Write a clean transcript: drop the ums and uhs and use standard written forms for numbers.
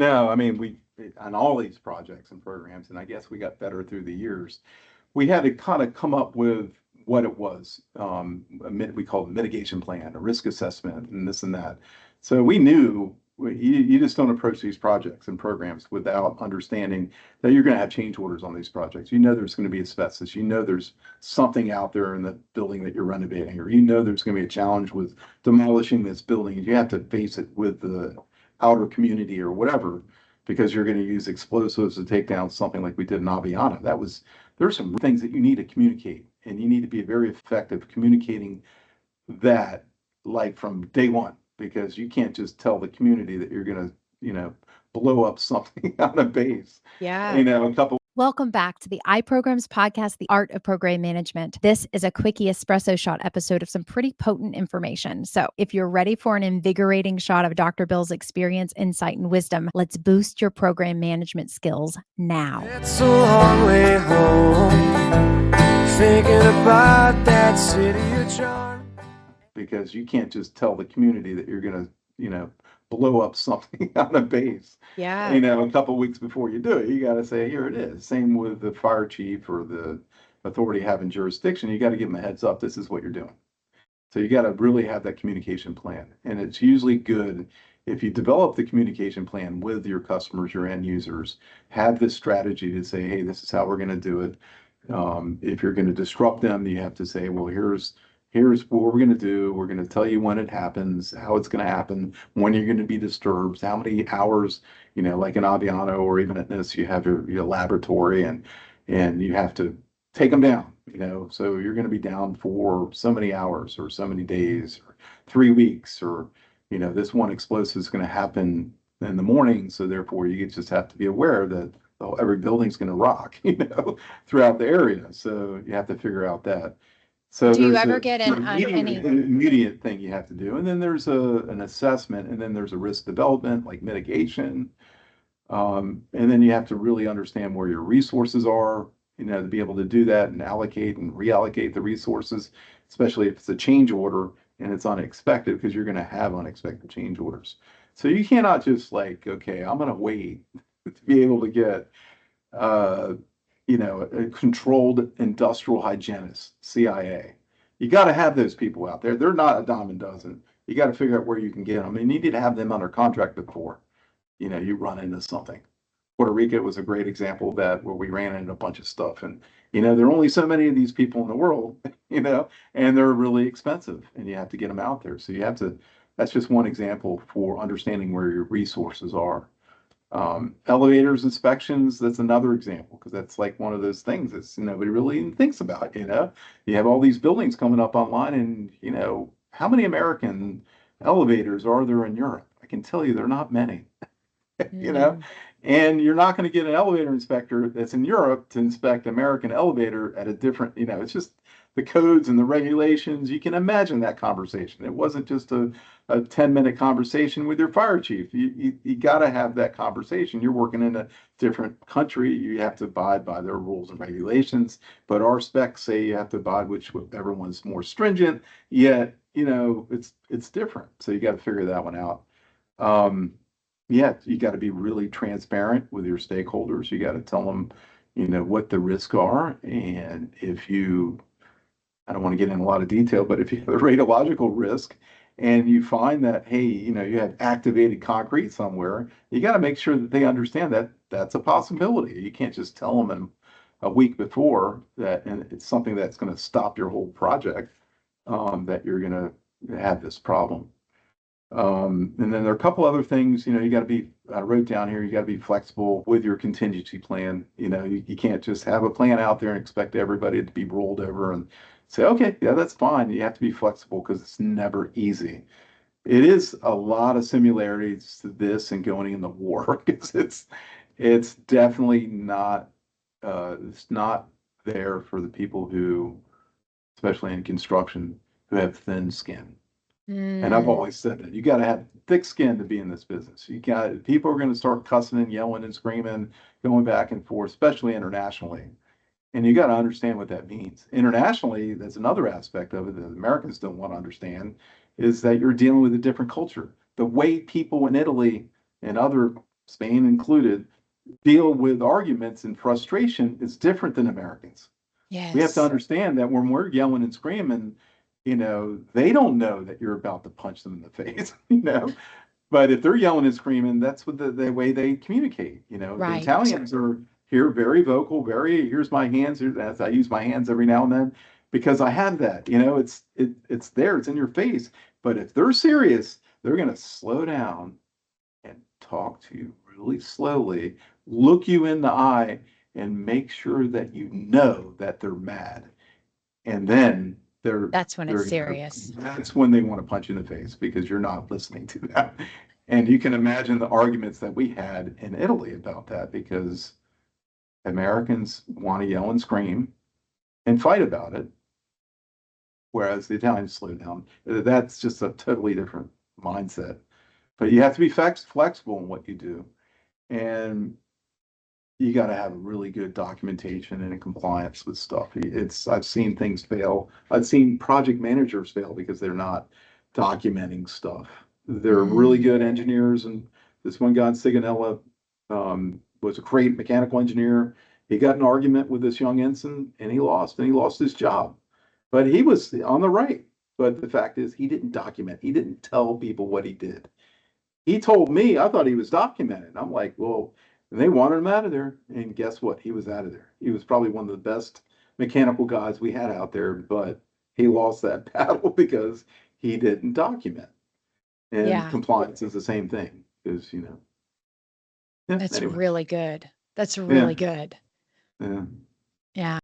No, I mean, on all these projects and programs, and I guess we got better through the years, we had to kind of come up with what it was. We call it a mitigation plan, a risk assessment, and this and that. So we knew you just don't approach these projects and programs without understanding that you're going to have change orders on these projects. You know there's going to be asbestos. You know there's something out there in the building that you're renovating, or you know there's going to be a challenge with demolishing this building. You have to face it with the outer community or whatever, because you're going to use explosives to take down something like we did in Aviana. There's some things that you need to communicate, and you need to be very effective communicating that, like from day one, because you can't just tell the community that you're going to, blow up something on a base. Yeah. A couple. Welcome back to the Iprograms Podcast, The Art of Program Management. This is a quickie espresso shot episode of some pretty potent information. So if you're ready for an invigorating shot of Dr. Bill's experience, insight, and wisdom, let's boost your program management skills now. It's a long way home, thinking about that city of charm. Because you can't just tell the community that you're going to, blow up something on a base. Yeah. A couple of weeks before you do it, you got to say, here it is. Same with the fire chief or the authority having jurisdiction. You got to give them a heads up. This is what you're doing. So you got to really have that communication plan. And it's usually good if you develop the communication plan with your customers, your end users, have this strategy to say, hey, this is how we're going to do it. If you're going to disrupt them, you have to say, well, here's what we're going to do. We're going to tell you when it happens, how it's going to happen, when you're going to be disturbed, how many hours, like in Aviano or even at this, you have your laboratory and you have to take them down, so you're going to be down for so many hours or so many days or 3 weeks, or, this one explosive is going to happen in the morning. So therefore you just have to be aware that every building's going to rock, throughout the area. So you have to figure out that. So do you there's ever get an immediate thing you have to do, and then there's an assessment, and then there's a risk development like mitigation, and then you have to really understand where your resources are, to be able to do that and allocate and reallocate the resources, especially if it's a change order and it's unexpected, because you're going to have unexpected change orders. So you cannot just like, okay, I'm going to wait to be able to get a controlled industrial hygienist, CIA. You got to have those people out there. They're not a dime a dozen. You got to figure out where you can get them. You need to have them under contract before, you run into something. Puerto Rico was a great example of that, where we ran into a bunch of stuff. And, there are only so many of these people in the world, and they're really expensive, and you have to get them out there. So that's just one example for understanding where your resources are. Elevators inspections, that's another example, because that's like one of those things that nobody really even thinks about. You have all these buildings coming up online, and how many American elevators are there in Europe? I can tell you they're not many. And you're not going to get an elevator inspector that's in Europe to inspect American elevator at a different, it's just the codes and the regulations. You can imagine that conversation. It wasn't just a 10-minute conversation with your fire chief. You got to have that conversation. You're working in a different country. You have to abide by their rules and regulations. But our specs say you have to abide whichever one's more stringent. Yet, it's different. So you got to figure that one out. You got to be really transparent with your stakeholders. You got to tell them, what the risks are. And I don't want to get in a lot of detail, but if you have a radiological risk and you find that, hey, you have activated concrete somewhere, you got to make sure that they understand that that's a possibility. You can't just tell them a week before that, and it's something that's going to stop your whole project, that you're going to have this problem. And then there are a couple other things, you got to be, I wrote down here, you got to be flexible with your contingency plan. You can't just have a plan out there and expect everybody to be rolled over and say, okay, yeah, that's fine. You have to be flexible, because it's never easy. It is a lot of similarities to this and going in the war, because it's definitely not, it's not there for the people who, especially in construction, who have thin skin. And I've always said that you got to have thick skin to be in this business. People are going to start cussing and yelling and screaming, going back and forth, especially internationally. And you got to understand what that means. Internationally, that's another aspect of it that Americans don't want to understand, is that you're dealing with a different culture. The way people in Italy and other Spain included, deal with arguments and frustration is different than Americans. We have to Yes. understand that when we're yelling and screaming, they don't know that you're about to punch them in the face, But if they're yelling and screaming, that's what the way they communicate. The Right. Italians are here very vocal, here's my hands. As I use my hands every now and then because I have that. It's there, it's in your face. But if they're serious, they're going to slow down and talk to you really slowly, look you in the eye, and make sure that you know that they're mad. And then That's when it's they're serious. that's when they want to punch you in the face because you're not listening to them. And you can imagine the arguments that we had in Italy about that because Americans want to yell and scream and fight about it, whereas the Italians slow down. That's just a totally different mindset. But you have to be flexible in what you do. And you got to have really good documentation and compliance with stuff. I've seen things fail. I've seen project managers fail because they're not documenting stuff. They're really good engineers, and this one guy in Sigonella was a great mechanical engineer. He got in an argument with this young ensign, and he lost his job. But he was on the right. But the fact is, he didn't document. He didn't tell people what he did. He told me, I thought he was documented. I'm like, well, and they wanted him out of there. And guess what? He was out of there. He was probably one of the best mechanical guys we had out there, but he lost that battle because he didn't document. And Yeah. compliance is the same thing because, Yeah, That's anyway. really good. That's really good. Yeah. Yeah.